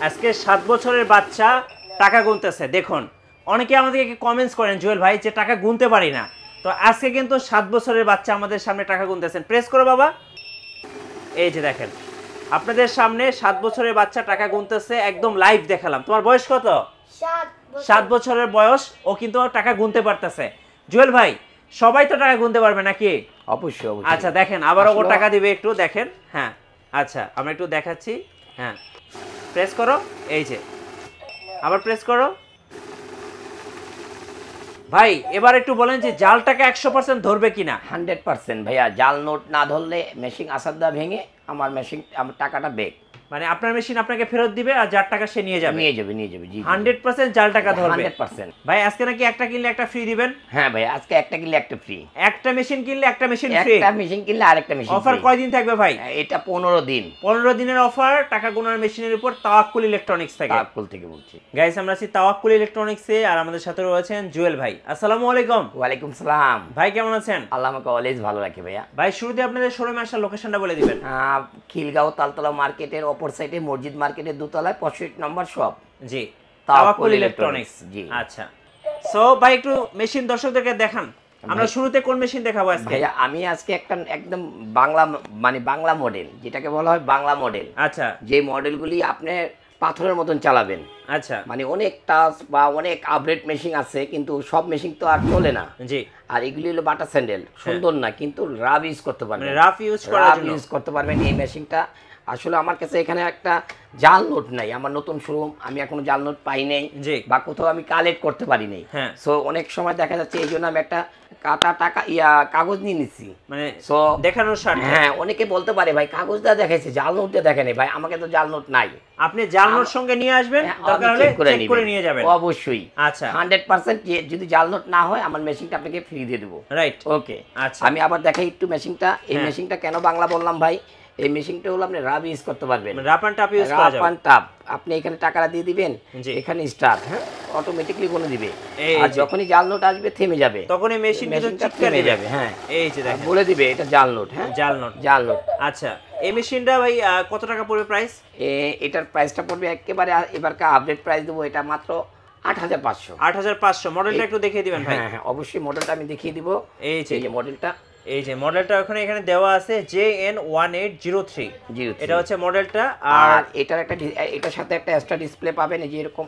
আজকে 7 বছরের বাচ্চা টাকা গুনতেছে। দেখুন অনেকে আমাদেরকে কমেন্টস করেন জুয়েল ভাই যে টাকা গুনতে পারি না, তো আজকে কিন্তু 7 বছরের বাচ্চা আমাদের সামনে টাকা গুনতেছেন। প্রেস করো বাবা। এই যে দেখেন আপনাদের সামনে 7 বছরের বাচ্চা টাকা গুনতেছে, একদম লাইভ দেখালাম। তোমার বয়স কত? 7 বছরের বয়স, ও কিন্তু টাকা গুনতে পারতেছে। জুয়েল ভাই সবাই তো টাকা গুনতে পারবে নাকি? অবশ্যই অবশ্যই। আচ্ছা দেখেন আবারও ও টাকা দিবে, একটু দেখেন। হ্যাঁ আচ্ছা আমরা একটু দেখাচ্ছি। হ্যাঁ প্রেস করো, এই যে আবার প্রেস করো। ভাই এবার একটু বলেন যে জাল টাকা 100% ধরবে কিনা? 100% ভাইয়া, জাল নোট না ধরলে মেশিন আসাদা ভেঙে আমার টাকাটা বেক। মানে আপনার মেশিন আপনাকে ফেরত দিবে আর যার টাকা সে নিয়ে যাবে জি 100% জাল টাকা ধরবে 100%। ভাই আজকে নাকি একটা কিনলে একটা ফ্রি দিবেন? হ্যাঁ ভাই, আজকে একটা কিনলে একটা ফ্রি। একটা মেশিন কিনলে একটা মেশিন ফ্রি, একটা মেশিন কিনলে আরেকটা মেশিন। অফার কয়দিন থাকবে ভাই? এটা 15 দিন। 15 দিনের অফার টাকা গোনার মেশিনের উপর তাওয়াক্কুল ইলেকট্রনিক্স থেকে। তাওয়াক্কুল থেকে বলছি। গাইস আমরা আছি তাওয়াক্কুল ইলেকট্রনিক্সে আর আমাদের সাথে রয়েছেন জুয়েল ভাই। আসসালামু আলাইকুম। ওয়ালাইকুম সালাম। ভাই কেমন আছেন? আল্লাহ আমাকে অলওয়েজ ভালো রাখে ভাইয়া। ভাই শুরুতে আপনাদের শোরুমে আসার লোকেশনটা বলে দিবেন। খিলগাঁও তালতলা মার্কেটের অপর সাইডে মসজিদ মার্কেটের দোতলায় 65 নম্বর শপ। জি তাওয়াক্কুল ইলেকট্রনিক্স। জি আচ্ছা সো ভাই একটু মেশিন দর্শকদেরকে দেখান। আমরা শুরুতে কোন মেশিন দেখাবো আজকে? ভাইয়া আমি আজকে একটা একদম বাংলা বাংলা মডেল, যেটাকে বলা হয় বাংলা মডেল। আচ্ছা যে মডেলগুলি আপনি পাথরের মতন চালাবেন। আচ্ছা মানে অনেক টাচ বা অনেক আপডেট মেশিন আছে, কিন্তু সব মেশিন তো আর চলে না। জি আর এগুলি হলো বাটা স্যান্ডেল, সুন্দর না কিন্তু রাফ ইউজ করতে পারবেন। মানে রাফ ইউজ করার জন্য ইউজ করতে পারবেন এই মেশিনটা। আসলে আমার কাছে এখানে একটা জাল নোট নাই, আমার নতুন শোরুম, আমি এখনো জাল নোট পাই নাই বা কোথাও আমি কালেক্ট করতে পারি নাই। সো অনেক সময় দেখা যাচ্ছে এই জন্য আমি একটা কাগজ নিয়ে নিচ্ছি, মানে সো দেখানোর স্বার্থে। হ্যাঁ, অনেকে বলতে পারে ভাই কাগজটা দেখাইছে, জাল নোটটা দেখেনি। ভাই আমাকে তো জাল নোট নাই, আপনি জাল নোট সঙ্গে নিয়ে আসবেন, দরকার হলে চেক করে নিয়ে যাবেন। অবশ্যই। আচ্ছা 100% যদি জাল নোট না হয় আমার মেশিনটা আপনাকে ফ্রি দিয়ে দেবো। Right okay. আচ্ছা আমি আবার দেখাই একটু মেশিনটা। এই মেশিনটা কেন বাংলা বললাম ভাই, এই মেশিনটা হলো আপনি রাব ইউজ করতে পারবেন। রাপ এন্ড টাপ ইউজ করা যাবে। রাপ এন্ড টাপ আপনি এখানে টাকাটা দিয়ে দিবেন, এখানে স্টার অটোমেটিক্যালি বলে দিবে। আর যখনই জাল নোট আসবে থেমে যাবে, তখনই মেশিন কিন্তু থেমে যাবে। হ্যাঁ এই যে দেখেন বলে দিবে এটা জাল নোট। হ্যাঁ জাল নোট। আচ্ছা এই মেশিনটা ভাই কত টাকা পড়বে প্রাইস? এটার প্রাইসটা পড়বে একেবারে এবারকার আপডেট প্রাইস দেবো, এটা মাত্র 8500। 8500। মডেলটা একটু দেখিয়ে দিবেন ভাই। হ্যাঁ অবশ্যই মডেলটা আমি দেখিয়ে দিব। এই যে মডেলটা, এই যে মডেলটা এখানে দেওয়া আছে JN1803। এটা হচ্ছে মডেলটা। আর এটার সাথে একটা এক্সট্রা ডিসপ্লে পাবেন, এই যে এরকম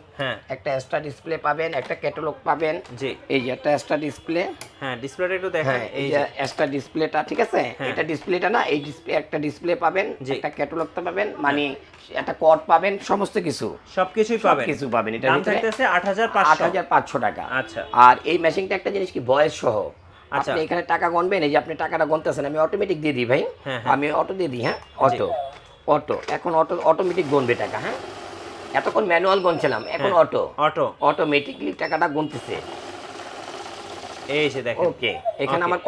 একটা এক্সট্রা ডিসপ্লে পাবেন, একটা ক্যাটালগ পাবেন। জি এই যে একটা এক্সট্রা ডিসপ্লে। হ্যাঁ ডিসপ্লেটা একটু দেখেন, এই যে এক্সট্রা ডিসপ্লেটা, ঠিক আছে? এটা ডিসপ্লেটা না, এই ডিসপ্লে একটা ডিসপ্লে পাবেন, একটা ক্যাটালগটা পাবেন, মানে একটা কোড পাবেন, সমস্ত কিছু সবকিছুই পাবেন। এটা দাম থাকতেছে 8500 টাকা। আচ্ছা আর এই মেশিনটা একটা জিনিস কি ভয়েস সহ, আপনি এখানে টাকা গুনবেন, এই যে আপনি টাকাটা গুনতেছেন, আমি অটোমেটিক দিয়ে দিই ভাই। আমি অটো দিয়ে দিই। হ্যাঁ অটো এখন অটোমেটিক গুনবে টাকা। হ্যাঁ এতক্ষণ ম্যানুয়াল গুনছিলাম, এখন অটোমেটিকলি টাকাটা গুনতেছে। এই যে দেখেন। ওকে এখানে আমার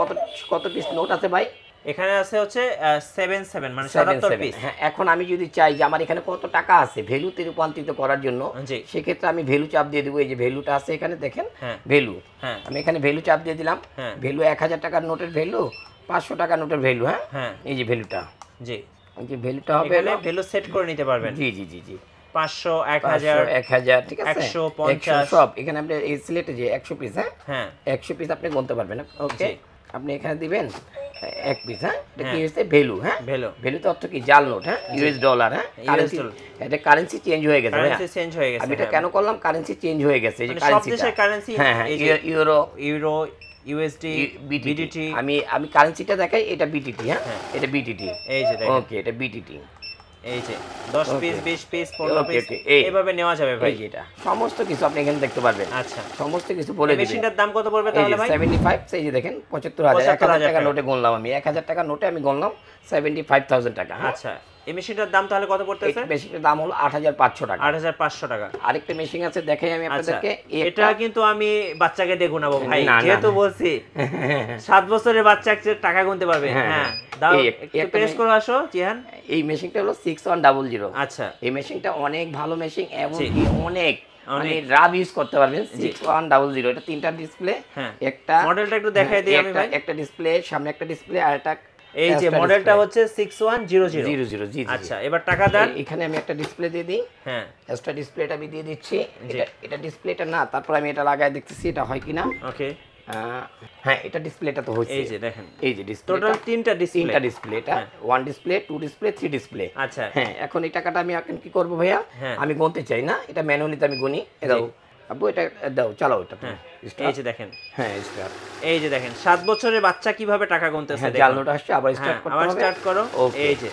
কত পিস নোট আছে ভাই? এখানে আছে হচ্ছে 77 মানে 77 পিস। হ্যাঁ এখন আমি যদি চাই যে আমার এখানে কত টাকা আছে ভ্যালুতে রূপান্তরিত করার জন্য, সেক্ষেত্রে আমি ভ্যালু চাপ দিয়ে দেবো। এই যে ভ্যালুটা আছে এখানে দেখেন, ভ্যালু। আমি এখানে ভ্যালু চাপ দিয়ে দিলাম। ভ্যালু 1000 টাকার নোটের ভ্যালু, 500 টাকার নোটের ভ্যালু। হ্যাঁ এই যে ভ্যালুটা, জি এই যে ভ্যালুটা হবে, ভ্যালু সেট করে নিতে পারবেন। জি 500 1000 ঠিক আছে, 150 সব এখানে আপনি এই সিলেক্টে যে 100 পিস। হ্যাঁ 100 পিস আপনি গুনতে পারবেন। ওকে আপনি এখানে দিবেন 1 পিস। হ্যাঁ এটা কি হচ্ছে ভ্যালু। হ্যাঁ ভ্যালু তো অর্থ কি জাল নোট। হ্যাঁ ইউএস ডলার। হ্যাঁ এটা কারেন্সি চেঞ্জ হয়ে গেছে। আমি এটা কেন করলাম, কারেন্সি চেঞ্জ হয়ে গেছে, এই যে কারেন্সি। হ্যাঁ ইউরো ইউএসডি বিটিটি। আমি কারেন্সিটা দেখাই, এটা বিটিটি। হ্যাঁ এটা বিটিটি। এই যে দেখেন, ওকে এটা বিটিটি। এই যে 10 পিস 20 পিস 15 পিস এইভাবে নেওয়া যাবে ভাই। এটা সমস্ত কিছু আপনি এখানে দেখতে পারবেন। আচ্ছা সমস্ত কিছু বলে দিবেন। মেশিনটার দাম কত পড়বে তাহলে ভাই? 75। এই যে দেখেন 75000 টাকা নোটে গুনলাম আমি, 1000 টাকা নোটে আমি গুনলাম 75000 টাকা। আচ্ছা এই মেশিনটার দাম তাহলে কত পড়তেছে? মেশিনের দাম হলো 8500 টাকা। 8500 টাকা। আরেকটা মেশিন আছে দেখাই আমি আপনাদেরকে। এটা কিন্তু আমি বাচ্চাকে দেখুন না ভাই, যেহেতু বলছি 7 বছরের বাচ্চা টাকা গুনতে পারবে। হ্যাঁ দাও একটু প্রেস করে আসো জিহান। এই মেশিনটা হলো 6100। আচ্ছা এই মেশিনটা অনেক ভালো মেশিন এবং অনেক মানে রাব ইউজ করতে পারবেন। 6100 এটা তিনটা ডিসপ্লে, একটা মডেলটা একটু দেখাই দিই আমি ভাই। একটা ডিসপ্লে, সামনে একটা ডিসপ্লে, আর একটা এই যে মডেলটা হচ্ছে 6100 জি। আচ্ছা এবার টাকা দেন। এখানে আমি একটা ডিসপ্লে দিয়ে দিই। হ্যাঁ এক্সট্রা ডিসপ্লেটা আমি দিয়ে দিচ্ছি। এটা ডিসপ্লেটা না, তারপর আমি এটা লাগায় দেখতেছি এটা হয় কিনা। ওকে হ্যাঁ এটা ডিসপ্লেটা তো হচ্ছে। এই যে দেখেন, এই যে ডিসপ্লে টোটাল তিনটা ডিসপ্লে, এটা 1 ডিসপ্লে 2 ডিসপ্লে 3 ডিসপ্লে। আচ্ছা হ্যাঁ এখন এই টাকাটা আমি এখন কি করব ভাইয়া, আমি গুনতে চাই না, এটা ম্যানুয়ালি আমি গুনি। দাও আব্বু এটা দাও, চালাও এটা। এই যে দেখেন, হ্যাঁ স্টার্ট। এই যে দেখেন 7 বছরের বাচ্চা কিভাবে টাকা গুনতেছে। জাল নোট আসছে, আবার স্টার্ট করতে হবে। আবার স্টার্ট করো। এই যে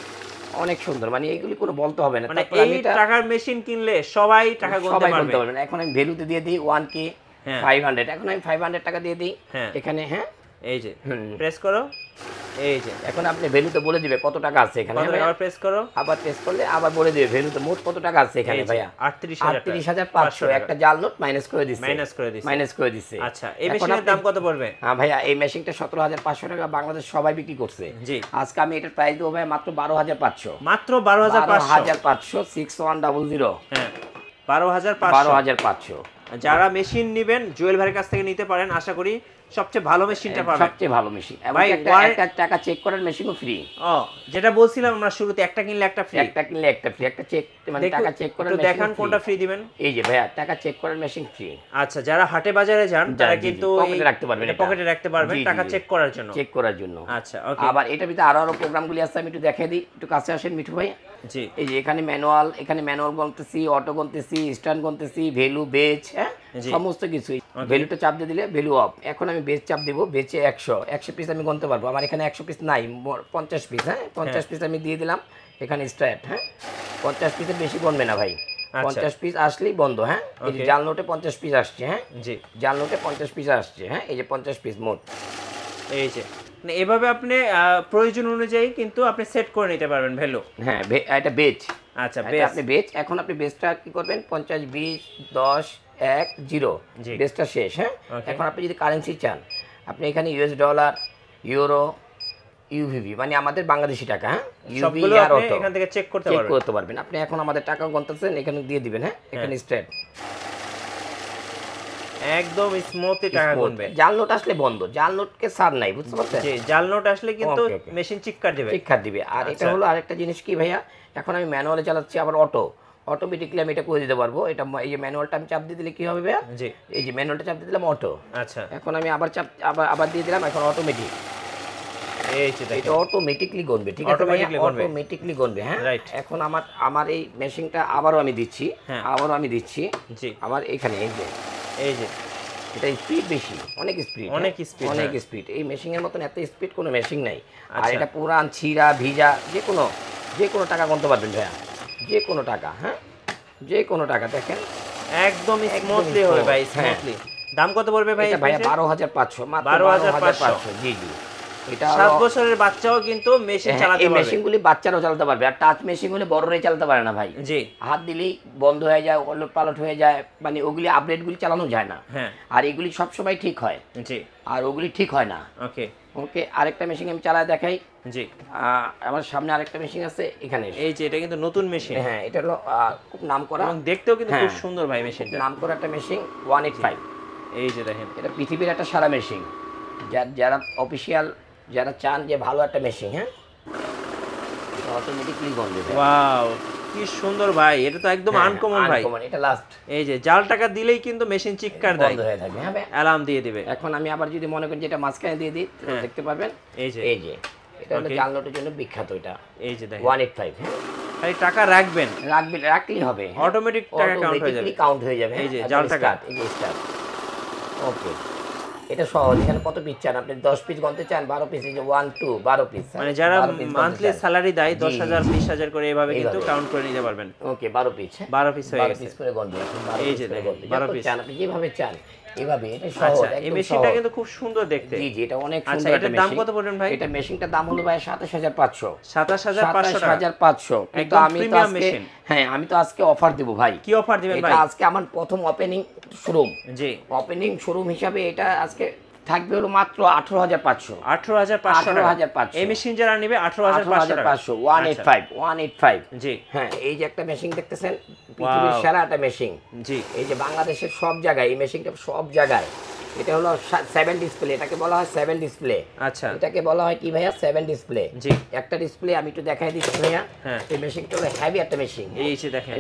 অনেক সুন্দর, মানে এইগুলি কোনো বলতে হবে না। মানে এই টাকার মেশিন কিনলে সবাই টাকা গুনতে পারবে। এখন আমি ভ্যালুতে দিয়ে দিই 1k 500, এখন আমি 500 টাকা দিয়ে দিই এখানে। হ্যাঁ এই যে প্রেস করো। এই যে এখন আপনি ভ্যালুতে বলে দিবে কত টাকা আছে এখানে। আবার প্রেস করো, আবার প্রেস করলে আবার বলে দিবে ভ্যালুতে মোট কত টাকা আছে এখানে ভাইয়া। 38500 একটা জাল নোট মাইনাস করে দিছে। আচ্ছা এই মেশিনের দাম কত পড়বে? হ্যাঁ ভাইয়া এই মেশিনটা 17500 টাকা বাংলাদেশ সবাই বিক্রি করছে। জি আজকে আমি এটার প্রাইস দেবো ভাই মাত্র 12500। মাত্র 12500 6100। হ্যাঁ 12500। যারা মেশিন নেবেন জুয়েল ভাইয়ের কাছ থেকে নিতে পারেন, আশা করি সবচেয়ে ভালো মেশিনটা পাবেন। সবচেয়ে ভালো মেশিন এবং একটা টাকা চেক করার মেশিনও ফ্রি। যেটা বলছিলাম আমরা শুরুতে, একটা কিনলে একটা ফ্রি। একটা চেক মানে টাকা চেক করার মেশিন। দেখান কোনটা ফ্রি দিবেন। এই যে ভাইয়া টাকা চেক করার মেশিন ফ্রি। আচ্ছা যারা হাটে বাজারে যান তারা কিন্তু পকেটে রাখতে পারবেন টাকা চেক করার জন্য। আচ্ছা ওকে। আবার এটা ভিতরে আরো প্রোগ্রামগুলি আছে, আমি একটু দেখাই দিই। একটু কাছে আসেন মিঠু ভাই। জি এই যে এখানে ম্যানুয়াল গুনতেছি, অটো গুনতেছি, স্ট্যান্ড গুনতেছি, ভ্যালু বেচ, হ্যাঁ সমস্ত কিছুই। ভ্যালুটা চাপ দিয়ে দিলে ভ্যালু অফ। এখন আমি বেচ চাপ দিব, বেচে 100 পিস আমি গুনতে পারবো। আমার এখানে 100 পিস নাই, 50 পিস। হ্যাঁ 50 পিস আমি দিয়ে দিলাম এখানে স্টার্ট। হ্যাঁ 50 পিসের বেশি গুনবে না ভাই, 50 পিস আসলেই বন্ধ। হ্যাঁ এই যে জাল নোটে 50 পিস আসছে। হ্যাঁ জি জাল নোটে 50 পিস আসছে। হ্যাঁ এই যে 50 পিস মোট। এই যে এভাবে আপনি প্রয়োজন অনুযায়ী কিন্তু আপনি সেট করে নিতে পারবেন ভ্যালু। হ্যাঁ এটা বেচ। আচ্ছা আপনি বেচ, এখন আপনি বেচটা কি করবেন 50 20 10 1 0 বেচটা শেষ। হ্যাঁ এখন আপনি যদি কারেন্সি চান, আপনি এখানে ইউএস ডলার, ইউরো, ইউভিভি মানে আমাদের বাংলাদেশি টাকা। হ্যাঁ সবগুলো আপনি এখান থেকে চেক করতে পারবেন। আপনি এখন আমাদের টাকা গুনতেছেন, এখানে দিয়ে দিবেন। হ্যাঁ এখানে স্ট্রেট একদম স্মুথলি টাকা গুনবে। জাল নোট আসলে বন্ধ, জাল নোটকে ছাড় নাই, বুঝতে পারছেন? জি জাল নোট আসলে কিন্তু মেশিন চিৎকার দিবে। আর এটা হলো আরেকটা জিনিস কি ভাইয়া, এখন আমি ম্যানুয়ালে চালাচ্ছি, আবার অটোমেটিকলি আমি এটা করে দিতে পারবো। এটা এই যে ম্যানুয়ালটা আমি চাপ দিয়ে দিলে কি হবে ভাইয়া, জি এই যে ম্যানুয়ালটা চাপ দিয়ে দিলাম অটো। আচ্ছা এখন আমি আবার আবার দিয়ে দিলাম, এখন অটোমেটিক। এই যে এটা অটোমেটিকলি গুনবে। ঠিক আছে অটোমেটিকলি গুনবে। হ্যাঁ এখন আমার এই মেশিনটা আবারও আমি দিচ্ছি, জি আমার এখানে এই যে এটা স্পিড বেশি, অনেক স্পিড। এই মেশিনের মতন এত স্পিড কোনো মেশিন নাই। আর এটা পুরান ছিঁড়া ভিজা যে কোনো টাকা গুনতে পারবেন ভাইয়া, যে কোনো টাকা। হ্যাঁ যে কোনো টাকা দেখেন একদম স্মুথলি হবে ভাই, স্মুথলি। দাম কত পড়বে ভাই? ভাইয়া 12500, মাত্র 12500। জি এটা 7 বছরের বাচ্চাও কিন্তু মেশিন চালাতে পারবে। এই মেশিনগুলি বাচ্চারাও চালাতে পারবে, আর টাচ মেশিন হলে বড়রাই চালাতে পারে না ভাই। জি হাত দিলেই বন্ধ হয়ে যায়, ওলটপালট হয়ে যায়, মানে ওগুলি আপডেটগুলি চালানো যায় না। হ্যাঁ আর এগুলি সব সময় ঠিক হয়। জি আর ওগুলি ঠিক হয় না। ওকে আরেকটা মেশিন আমি চালায় দেখাই। জি আমার সামনে আরেকটা মেশিন আছে এখানে। এই যে এটা কিন্তু নতুন মেশিন। হ্যাঁ এটা হলো খুব নামকরা এবং দেখতেও কিন্তু খুব সুন্দর ভাই মেশিনটা। নামকরা একটা মেশিন 185। এই যে দেখেন এটা পৃথিবীর একটা সারা মেশিন, যারা অফিশিয়াল যারা চান যে ভালো একটা মেশিন। হ্যাঁ অটোমেটিকলি গুনবে। ওয়াও কি সুন্দর ভাই, এটা তো একদম আনকমন ভাই। এটা লাস্ট। এই যে জাল টাকা দিলেই কিন্তু মেশিন চিৎকার দেয়, বন্ধ হয়ে যাবে। হ্যাঁ অ্যালার্ম দিয়ে দিবে। এখন আমি আবার যদি মনে করি যে এটা মাঝখানে দিয়ে দিই, দেখতে পারবেন এই যে এটা হলো জাল নোটের জন্য বিখ্যাত। এটা এই যে দেখেন 185। খালি টাকা রাখলেই হবে, অটোমেটিক টাকা কাউন্ট হয়ে যাবে। এই যে জাল টাকা, এই যে স্টার্ট। ওকে এটা সহজ। এখানে কত পিস চান আপনি? 10 পিস গুনতে চান, 12 পিস, এই যে 1 2 12 পিস। মানে যারা মান্থলি স্যালারি দেয় 10000 20000 করে এভাবে কিন্তু কাউন্ট করে নিতে পারবেন। ওকে 12 পিস 12 পিস হয়ে গেছে। 12 পিস করে গুনবেন। এই যে 12 পিস চান আপনি যেভাবে চান এভাবে। এটা সহজ, এই মেশিনটা কিন্তু খুব সুন্দর দেখতে। জি এটা অনেক সুন্দর। এটার দাম কত পড়বেন ভাই? এটা মেশিনটার দাম হলো ভাই 27500। 27500 কিন্তু আমি তো আজকে আমি তো আজকে অফার দেব ভাই। কি অফার দিবেন ভাই? এটা আজকে আমার প্রথম ওপেনিং শোরুম। জি ওপেনিং শোরুম হিসাবে এটা আজকে থাকবে হলো মাত্র 18500। 18500 এই মেশিন যারা নেবে 18500 185 জি হ্যাঁ এই যে একটা মেশিন দেখতেছেন, পৃথিবীর সেরা একটা মেশিন। জি এই যে বাংলাদেশের সব জায়গায় এই মেশিনটা, সব জায়গায় এটা হলো 7 ডিসপ্লে, এটাকে বলা হয় 7 ডিসপ্লে। আচ্ছা, এটাকে বলা হয় কি ভাইয়া 7 ডিসপ্লে। জি, একটা ডিসপ্লে আমি একটু দেখাই দিচ্ছি ভাইয়া। হ্যাঁ, এই মেশিনটা হলো হেভি একটা মেশিন। এই যে দেখেন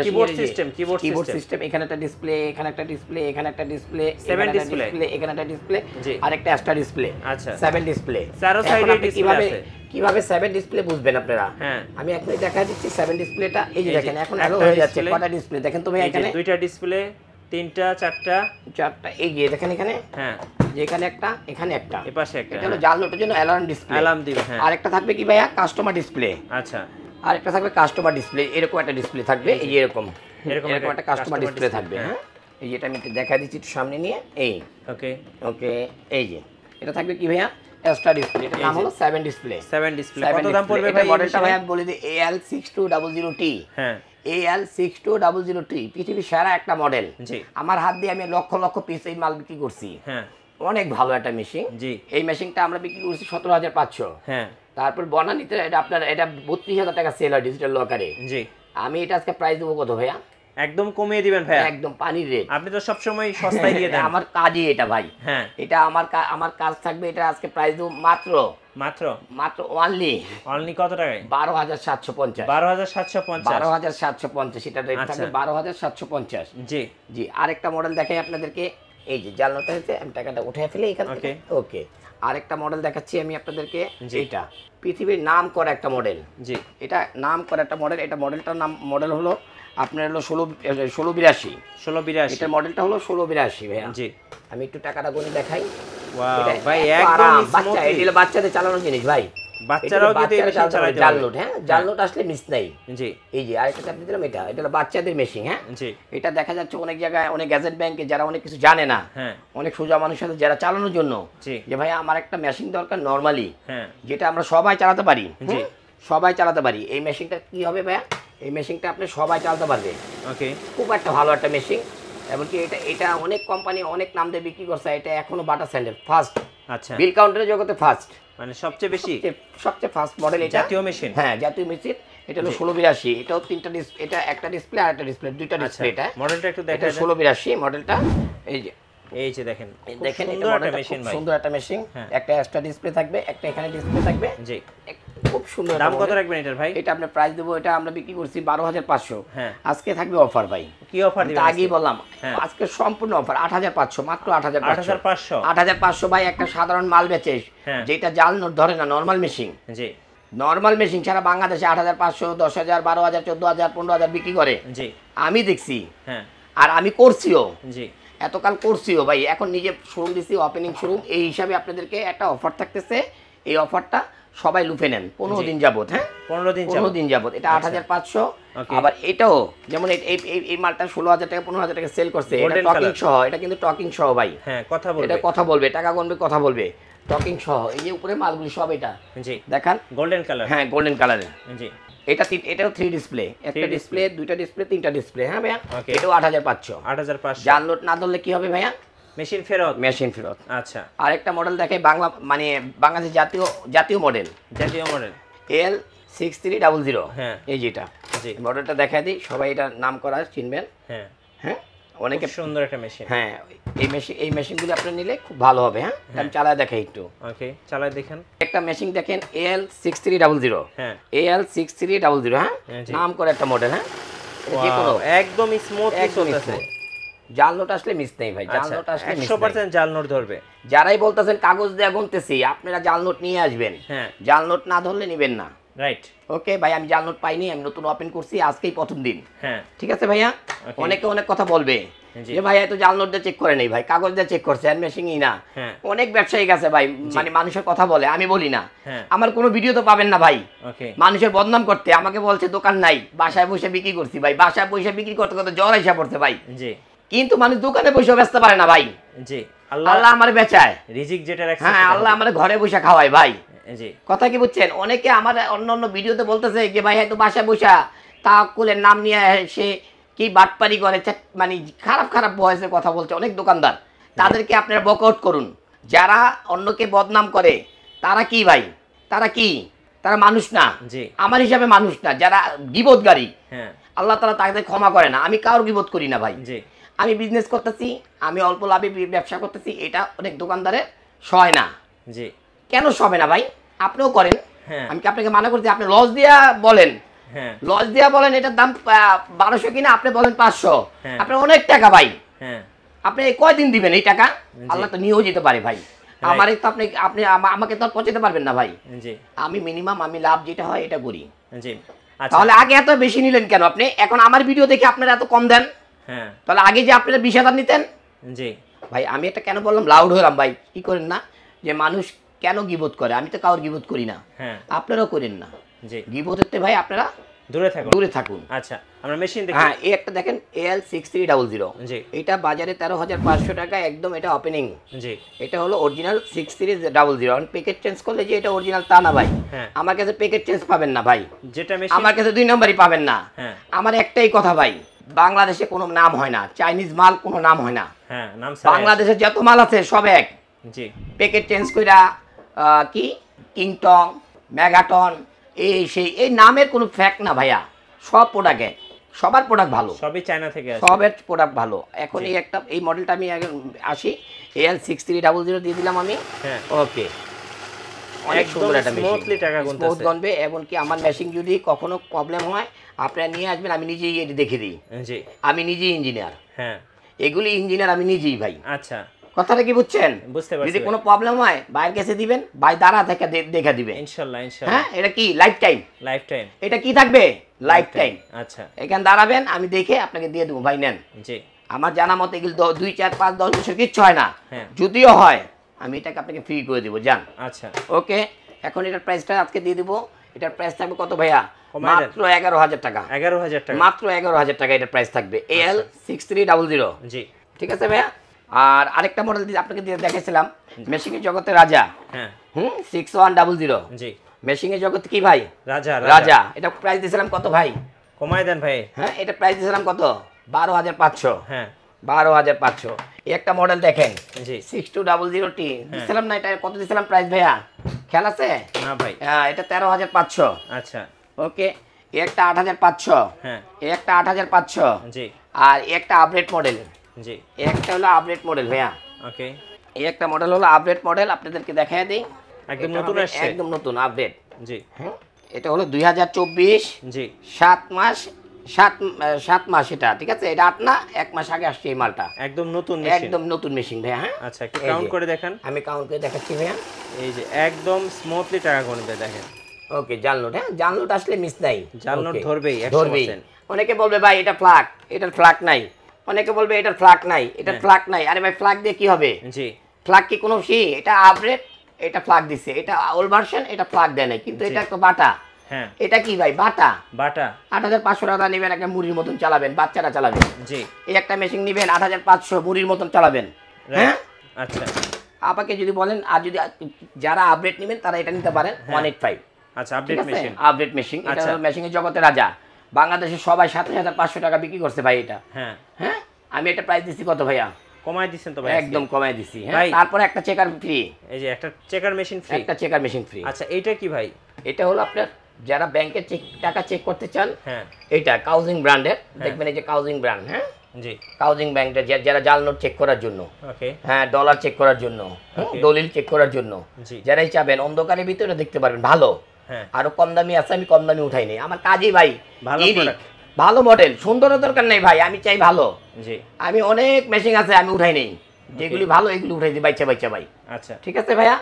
কিবোর্ড সিস্টেম, কিবোর্ড সিস্টেম, এখানে একটা ডিসপ্লে, এখানে একটা ডিসপ্লে, এখানে একটা ডিসপ্লে, 7 ডিসপ্লে, এখানে একটা ডিসপ্লে জি, আর একটা এক্সট্রা ডিসপ্লে। আচ্ছা, 7 ডিসপ্লে। চারো সাইডে ডিসপ্লে আছে। কিভাবে 7 ডিসপ্লে বুঝবেন আপনারা? হ্যাঁ, আমি এখন দেখাই দিচ্ছি 7 ডিসপ্লেটা। এই যে দেখেন এখন আলো হয়ে যাচ্ছে। কয়টা ডিসপ্লে দেখেন তো ভাই? এখানে দুইটা ডিসপ্লে, তিনটা, চারটা, এই যে দেখেন এখানে, হ্যাঁ, যে এখানে একটা, এখানে একটা, এই পাশে একটা। এটা হলো জাল নোটের জন্য অ্যালার্ম ডিসপ্লে, অ্যালার্ম দিবে। হ্যাঁ, আরেকটা থাকবে কি ভাইয়া কাস্টমার ডিসপ্লে। আচ্ছা, আরেকটা থাকবে কাস্টমার ডিসপ্লে, এরকম একটা ডিসপ্লে থাকবে। এই যে এরকম একটা কাস্টমার ডিসপ্লে থাকবে। হ্যাঁ, এই যেটা আমি একটু দেখাই দিচ্ছি একটু সামনে নিয়ে। এই ওকে ওকে, এই যে এটা থাকবে কি ভাইয়া এক্সট্রা ডিসপ্লে। এটার নাম হলো 7 ডিসপ্লে। 7 ডিসপ্লে কত দাম পড়বে ভাই? মডেলটা ভাই আমি বলে দিই AL6200T। হ্যাঁ, AL6200T পৃথিবীর সেরা একটা মডেল। জি, আমার হাত দিয়ে আমি লক্ষ লক্ষ পিস এই মাল বিক্রি করছি। হ্যাঁ, অনেক ভালো একটা মেশিন। জি, এই মেশিনটা আমরা বিক্রি করছি 17,500। হ্যাঁ, তারপর বনানীতে এটা আপনার এটা 32,000 টাকা সেল হয় ডিজিটাল লকারে। জি, আমি এটা আজকে প্রাইস দেবো কত ভাইয়া? একদম কমিয়ে দিবেন ভাই, একদম পানির রেট। আপনি তো সব সময় সস্তায় দিয়ে দেন। আমার কাজই এটা ভাই। হ্যাঁ, এটা আমার কাজ থাকবে। এটা আজকে প্রাইস দেবো মাত্র অনলি কত টাকায়? 12,750। 12,750। 12,750 এটা রেট থাকবে 12,750। জি, জি, আরেকটা মডেল দেখাই আপনাদেরকে। এই যে জানলাটা হচ্ছে আমি টাকাটা উঠে ফেলে এখান থেকে। ওকে, আরেকটা মডেল দেখাচ্ছি আমি আপনাদেরকে। এটা পৃথিবীর নাম করা একটা মডেল। জি, এটা নাম করা একটা মডেল। এটা মডেলটার মডেল হলো আপনার হলো 1682। 1682। এটা মডেলটা হলো 1682 ভাইয়া। জি, আমি একটু টাকাটা গুনে দেখাই। ওয়াও ভাই, একদম বাচ্চা, এটা বাচ্চাদের চালানোর জিনিস ভাই। বাচ্চারাও কিন্তু এই মেশিন চালাতে পারে। জাল নোট, হ্যাঁ, জাল নোট আসলে মিস নাই। জি, এই যে আরেকটা চাপ দিলাম। এটা হলো বাচ্চাদের মেশিন। হ্যাঁ, জি, এটা দেখা যাচ্ছে অনেক জায়গায় অনেক গ্যাজেট ব্যাংকে যারা অনেক কিছু জানে না, হ্যাঁ, অনেক সোজা মানুষের সাথে যারা চালানোর জন্য, জি, যে ভাই আমার একটা মেশিন দরকার নরমালি, হ্যাঁ, যেটা আমরা সবাই চালাতে পারি। জি, সবাই চালাতে পারি। এই মেশিনটা কি হবে ভাইয়া? এই মেশিনটা আপনি সবাই চালাতে পারবে। ওকে, খুব একটা ভালো একটা মেশিন। এমনকি এটা অনেক কোম্পানি অনেক নাম দিয়ে বিক্রি করছে। এটা এখনো বাটা স্যান্ডেল ফার্স্ট। আচ্ছা, বিল কাউন্টারের জগতে ফার্স্ট, মানে সবচেয়ে বেশি, সবচেয়ে ফার্স্ট মডেল এটা। জাতীয় মেশিন। হ্যাঁ, জাতীয় মেশিন। এটা হলো 1682। এটাও তিনটা ডিসপ্লে, এটা একটা ডিসপ্লে আর একটা ডিসপ্লে, দুইটা ডিসপ্লে। এটা মডেলটা একটু এটা দেখাই। 1682 মডেলটা। এই যে দেখেন, দেখেন সুন্দর একটা মেশিন ভাই, সুন্দর একটা মেশিন। একটা এক্সট্রা ডিসপ্লে থাকবে, একটা এখানে ডিসপ্লে থাকবে। জি, খুব সুন্দর। দাম কত রাখবেন এটার ভাই? এটা আমরা প্রাইস দেবো, এটা আমরা বিক্রি করছি 12,500। হ্যাঁ, আজকে থাকবে অফার ভাই। কি অফার দিবেন? আগেই বললাম আজকে সম্পূর্ণ অফার 8,500, মাত্র 8,500। 8,500 ভাই একটা সাধারণ মাল বেচে, যেটা জাল নোট ধরে না, নরমাল মেশিন। জি, নরমাল মেশিন সারা বাংলাদেশে 8,500, 10,000, 12,000, 14,000, 15,000 বিক্রি করে। জি, আমি দেখছি। হ্যাঁ, আর আমি করছিও। জি, এতকাল করছিও ভাই। এখন নিজে শোরুম দিচ্ছি, ওপেনিং শোরুম। এই হিসাবে আপনাদেরকে একটা অফার থাকতেছে। এই অফারটা সবাই লুফে নেন 15 দিন যাবত। হ্যাঁ, 15 দিন যাবত। এটা 8,500। আবার এটাও যেমন এই মালটা 16,000 টাকা 15,000 টাকা সেল করছে। এটা টকিং সহ, এটা কিন্তু টকিং সহ ভাই। হ্যাঁ, কথা বলবে, এটা কথা বলবে, টাকা গুনবে, কথা বলবে, টকিং সহ। এই যে উপরে মালগুলি সব এটা। জি, দেখান, গোল্ডেন কালার। হ্যাঁ, গোল্ডেন কালারের। জি, এটাও 3 ডিসপ্লে, একটা ডিসপ্লে, দুইটা ডিসপ্লে, তিনটা ডিসপ্লে। হ্যাঁ ভাইয়া, এটাও 8,500। 8,500। জাল নোট না ধরলে কি হবে ভাইয়া? মেশিন ফেরত। মেশিন ফেরত। আচ্ছা, আরেকটা মডেল দেখাই, বাংলা মানে বাংলাদেশ জাতীয় মডেল। জাতীয় মডেল AL6300। হ্যাঁ, এই যেটা। জি, মডেলটা দেখাই দিই, সবাই এটা নাম করা চিনবেন। হ্যাঁ, হ্যাঁ, অনেক সুন্দর একটা মেশিন। হ্যাঁ, এই মেশিনগুলো আপনি নিলে খুব ভালো হবে। হ্যাঁ, আমি চালায় দেখাই একটু। ওকে, চালায় দেখেন। একটা মেশিন দেখেন AL6300। হ্যাঁ, AL6300। হ্যাঁ, নাম করে একটা মডেল। হ্যাঁ, যে কোনো একদম স্মুথ চলতেছে। জাল নোট আসলে মিস নেই ভাই। জাল নোট আসলে 100% জাল নোট ধরবে। যারাই বলতেছেন কাগজ দিয়ে গুনতেছি, আপনারা জাল নোট নিয়ে আসবেন। হ্যাঁ, জাল নোট না ধরলে নেবেন না। রাইট। ওকে ভাই, আমি জাল নোট পাইনি, আমি নতুন ওপেন করছি, আজকেই প্রথম দিন। হ্যাঁ, ঠিক আছে ভাইয়া। অনেকে অনেক কথা বলবে যে ভাইয়া তো জাল নোট দিয়ে চেক করে নেই ভাই, কাগজ দিয়ে চেক করছে, হ্যান্ড মেশিনই না। অনেক ব্যবসায়ী আছে ভাই, মানে মানুষের কথা বলে, আমি বলি না। আমার কোনো ভিডিও তো পাবেন না ভাই মানুষের বদনাম করতে। আমাকে বলছে দোকান নাই, বাসায় বসে বিক্রি করছি ভাই। বাসায় বসে বিক্রি করতে করতে জ্বর এসে পড়ছে ভাই। জি, কিন্তু মানুষ দোকানে বসে ব্যস্ত পারে না ভাই। জি, আল্লাহ আমার বেচায় রিজিক যেটা রাখছে। হ্যাঁ, আল্লাহ আমার ঘরে বসে খাওয়ায় ভাই। জি, কথা কি বুঝছেন? অনেকে আমার অন্য ভিডিওতে বলতেছে যে ভাই হয়তো বাসায় বসা তাওয়াক্কুলের নাম নিয়ে সে কি বাটপারি করে, মানে খারাপ খারাপ ভয়েসে কথা বলছে অনেক দোকানদার। তাদেরকে আপনারা বকআউট করুন। যারা অন্যকে বদনাম করে তারা কি ভাই? তারা কি? তারা মানুষ না, আমার হিসাবে মানুষ না। যারা গীবতগারী, আল্লাহ তাআলা তাদের ক্ষমা করে না। আমি কারোর গীবত করি না ভাই। আমি বিজনেস করতেছি, আমি অল্প লাভে ব্যবসা করতেছি, এটা অনেক দোকানদারের সয় না। জি। কেন সবে না ভাই? আপনিও করেন, আমি কি আপনাকে মানা করছি? আপনি লস দিয়া বলেন, লস দিয়া বলেন এটার দাম 1200 কিনা, আপনি বলেন 500, আপনার অনেক টাকা ভাই। আপনি কয়দিন দিবেন এই টাকা? আল্লাহ তো নিয়েও যেতে পারে ভাই। আমারই তো আপনি আপনি আমাকে তো পৌঁছাতে পারবেন না ভাই। আমি মিনিমাম আমি লাভ যেটা হয় এটা করি। তাহলে আগে এত বেশি নিলেন কেন আপনি? এখন আমার ভিডিও দেখে আপনারা এত কম দেন। তাহলে আগে যে আপনারা 20,000 নিতেন। জি ভাই, আমি এটা কেন বললাম, লাউড হলাম ভাই। কি করেন না যে মানুষ কেন গিবত করে? আমি তো কাউর গিবত করি না, আপনারাও করেন না। গিবতের ভাই আপনারা দূরে থাকুন। আচ্ছা, আমরা মেশিন দেখি। হ্যাঁ, এই একটা দেখেন AL6300। জি, এটা বাজারে 13,500 টাকা একদম, এটা ওপেনিং। জি, এটা হলো অরিজিনাল 6300। আর প্যাকেট চেঞ্জ করলে যে এটা অরিজিনাল তা না ভাই। আমার কাছে প্যাকেট চেঞ্জ পাবেন না ভাই, যেটা মেশিন আমার কাছে 2 নম্বরই পাবেন না। আমার একটাই কথা ভাই, বাংলাদেশে কোনো নাম হয় না, চাইনিজ মাল কোনো নাম হয় না। হ্যাঁ, নাম বাংলাদেশে যত মাল আছে সব এক। জি, প্যাকেট চেঞ্জ কইরা কি কিংটং, মেগাটন, এই নামের কোনো ফ্যাক্ট না ভাইয়া। সব প্রোডাক্ট এক, সবার প্রোডাক্ট ভালো, সবই চায়না থেকে আসে, সবের প্রোডাক্ট ভালো। এখন এই একটা এই মডেলটা আমি আসি AL6300 দিয়ে দিলাম আমি। হ্যাঁ, ওকে, অনেক সুন্দর একটা মেশিন, স্মুথলি টাকা গুনতেছে, স্মুথ গুনবে। এবং কি আমার মেশিন যদি কখনো প্রবলেম হয় আপনারা নিয়ে আসবেন, আমি নিজেই এটি দেখে দিই। জি, আমি নিজেই ইঞ্জিনিয়ার। হ্যাঁ, এগুলি ইঞ্জিনিয়ার আমি নিজেই ভাই। আচ্ছা, কথাটা কি বুঝছেন? বুঝতে পারছি। যদি কোনো প্রবলেম হয় বাইরের কাছে দিবেন, ভাই দাঁড়া থেকে দেখা দিবে ইনশাআল্লাহ। ইনশাআল্লাহ। হ্যাঁ, এটা কি লাইফ টাইম? Life time. এটা কি থাকবে? Life time. আচ্ছা, এখানে দাঁড়াবেন, আমি দেখে আপনাকে দিয়ে দেবো ভাই, নেন। জি, আমার জানা মতে এগুলো 2, 4, 5, 10 বছর কিচ্ছু হয় না। যদিও হয় আমি এটাকে আপনাকে ফ্রি করে দেবো, যান। আচ্ছা, ওকে। এখন এটার প্রাইসটা আজকে দিয়ে দেবো। এটার প্রাইস থাকবে কত ভাইয়া? মাত্র 11,000 টাকা। 11,000 টাকা, মাত্র 11,000 টাকা এটার প্রাইস থাকবে। AL6300। জি, ঠিক আছে ভাইয়া। আর আরেকটা মডেল আপনাকে দেখাইছিলাম, মেশিনের জগতে রাজা। হ্যাঁ, 6100। জি, মেশিনের জগতে কি ভাই? রাজা। রাজা। এটা প্রাইস দিয়েছিলাম কত ভাই? কমাই দেন ভাই। হ্যাঁ, এটা প্রাইস দিয়েছিলাম কত? 12,500। হ্যাঁ, 12,500। এই একটা মডেল দেখেন, জি, 6200T দিয়েছিলাম না? এটা কত দিয়েছিলাম প্রাইস ভাইয়া? খেয়াল আছে? না ভাই। হ্যাঁ, এটা 13,500। আচ্ছা, ওকে। এই একটা 8,500। হ্যাঁ, এই একটা 8,500। জি, আর একটা আপডেট মডেল। জি, একটা হলো আপডেট মডেল ভাইয়া। ওকে, এই একটা মডেল হলো আপডেট মডেল, আপনাদেরকে দেখায় দেই। একদম নতুন আসছে, একদম নতুন আপডেট। জি, হ্যাঁ, এটা হলো 2024। জি, 7 মাস এটা, ঠিক আছে? এটা 8 না, 1 মাস আগে আসছে এই মালটা। একদম নতুন মেশিন, একদম নতুন মেশিন ভাইয়া। হ্যাঁ, আচ্ছা, একটু কাউন্ট করে দেখেন। আমি কাউন্ট করে দেখাচ্ছি ভাইয়া। এই যে একদম স্মুথলি টাকা গুনবে দেখেন। ওকে, জাল নোট। হ্যাঁ, জাল নোট আসলে মিস নাই, জাল নোট ধরবেই 100%। অনেকে বলবে ভাই এটা ফ্ল্যাগ, এটার ফ্ল্যাগ নাই। অনেকে বলবে এটার ফ্ল্যাগ নাই, এটার ফ্ল্যাগ নাই। আরে ভাই, ফ্ল্যাগ দিয়ে কি হবে? জি, ফ্ল্যাগ কি কোনো এটা আপডেট, এটা ফ্ল্যাগ দিছে, এটা ওল্ড ভার্সন, এটা ফ্ল্যাগ দেয় নাই, কিন্তু এটা একটা বাটা। হ্যাঁ, এটা কি ভাই? বাটা। 8,500 টাকা নেবেন, একটা মুড়ির মতন চালাবেন, বাচ্চারা চালাবেন। জি, এই একটা মেশিন নেবেন 8,500, মুড়ির মতন চালাবেন। হ্যাঁ, আচ্ছা, আপনাকে যদি বলেন, আর যদি যারা আপডেট নেবেন তারা এটা নিতে পারেন 185। আচ্ছা, আপডেট মেশিন, আপডেট মেশিন। এটা মেশিনের জগতে রাজা। বাংলাদেশে সবাই 27,500 টাকা বিক্রি করছে ভাই এটা। হ্যাঁ, হ্যাঁ, আমি এটা প্রাইস দিচ্ছি কত ভাইয়া? কমাই দিছেন তো ভাই? একদম কমাই দিছি। হ্যাঁ, তারপরে একটা চেকার ফ্রি। এই যে একটা চেকার মেশিন ফ্রি, একটা চেকার মেশিন ফ্রি। আচ্ছা, এইটা কি ভাই? এটা হলো আপনার যারা ব্যাংকে টাকা চেক করতে চান। হ্যাঁ, এটা কাউজিং ব্র্যান্ডের, দেখবেন এই যে কাউজিং ব্র্যান্ড। হ্যাঁ, জি, কাউজিং ব্যাংকটা যারা জাল নোট চেক করার জন্য। ওকে, হ্যাঁ, ডলার চেক করার জন্য, দলিল চেক করার জন্য, যারাই চাবেন অন্ধকারের ভিতরে দেখতে পারবেন ভালো। হ্যাঁ, আরো কম দামি আছে, আমি কম দামি উঠাই নাই। আমার কাজই ভাই ভালো মডেল, সুন্দর দরকার নেই ভাই, আমি চাই ভালো। জি, আমি অনেক মেশিন আছে আমি উঠাই নেই, যেগুলি ভালো এগুলি উঠাই দিই বাইচা ভাই। আচ্ছা, ঠিক আছে ভাইয়া।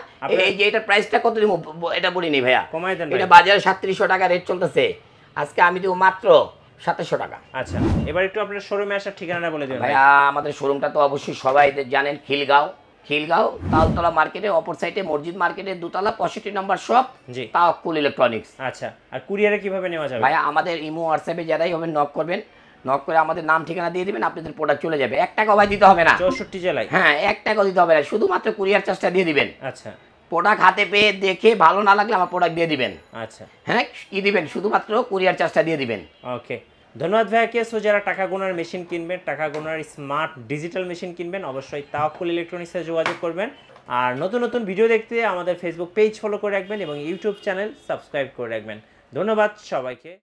এই যে এটার প্রাইসটা কত দিব এটা বলি নেই ভাইয়া, কমাই দেন। এটা বাজারে 3700 টাকা রেট চলতেছে, আজকে আমি দেব মাত্র 2700 টাকা। আচ্ছা, এবার একটু আপনার শোরুমে আসার ঠিকানাটা বলে দিন ভাইয়া। আমাদের শোরুমটা তো অবশ্যই সবাই জানেন, খিলগাঁও তালতলা মার্কেটে, অপর সাইডে মসজিদ মার্কেটের দোতলা 65 নম্বর শপ, তাওয়াক্কুল ইলেকট্রনিক্স। আচ্ছা, আর কুরিয়ারে কিভাবে নেওয়া যাবে ভাইয়া? আমাদের ইমো হোয়াটসঅ্যাপে যারাই হবে নক করবেন, নক করে আমাদের নাম ঠিকানা দিয়ে দিবেন, আপনাদের প্রোডাক্ট চলে যাবে। 1 টাকা ভাই দিতে হবে না, 64 জেলায়। হ্যাঁ, 1 টাকা দিতে হবে না, শুধুমাত্র কুরিয়ার চার্জটা দিয়ে দিবেন। আচ্ছা, প্রোডাক্ট হাতে পেয়ে দেখে ভালো না লাগলে আমার প্রোডাক্ট দিয়ে দিবেন। আচ্ছা, হ্যাঁ, কি দিবেন? শুধুমাত্র কুরিয়ার চার্জটা দিয়ে দিবেন। ওকে, ধন্যবাদ ভাইয়াকে। সো যারা টাকা গোনার মেশিন কিনবেন, টাকা গোনার স্মার্ট ডিজিটাল মেশিন কিনবেন, অবশ্যই তাওয়াক্কুল ইলেকট্রনিক্সে যোগাযোগ করবেন। আর নতুন নতুন ভিডিও দেখতে আমাদের ফেসবুক পেজ ফলো করে রাখবেন এবং ইউটিউব চ্যানেল সাবস্ক্রাইব করে রাখবেন। ধন্যবাদ সবাইকে।